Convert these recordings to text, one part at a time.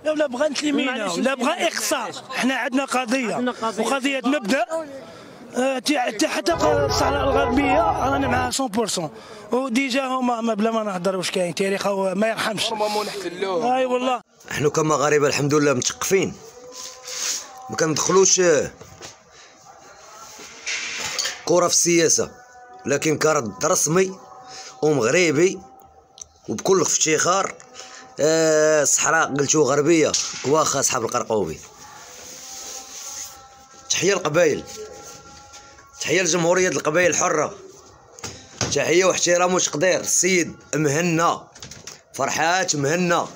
لا بغى نتليمينا ولا بغى اقصاء. احنا عندنا قضيه وقضيه مبدا. حتى الصحراء الغربيه رانا معاها 100%. وديجا هما بلا ما نهضر واش كاين تاريخ ما يرحمش. اي والله احنا كمغاربه الحمد لله متثقفين، ما كندخلوش كره في السياسه، لكن كرد رسمي ومغربي وبكل افتخار. الصحراء قلتو غربيه واخا اصحاب القرقوبي. تحيه القبائل، تحيه لجمهوريه القبائل الحره، تحيه واحترام وتقدير السيد مهنا فرحات مهنا.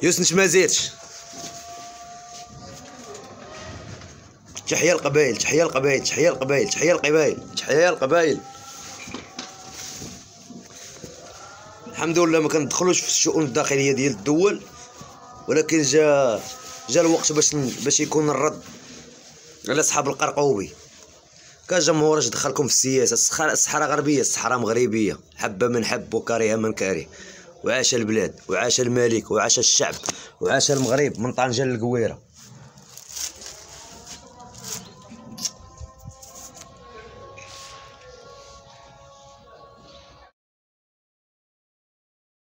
يوسنش ما زيدش. تحيه القبائل، تحيه القبائل، تحيه القبائل، تحيه القبائل، تحيه القبائل. الحمد لله ما كندخلوش في الشؤون الداخليه ديال الدول، ولكن جا الوقت باش يكون الرد على اصحاب القرقوبي. كجمهور اش دخلكم في السياسه؟ الصحراء غربيه، الصحراء مغربيه، حب من حب وكره من كاره. وعاش البلاد وعاش الملك وعاش الشعب وعاش المغرب من طنجة للقويره.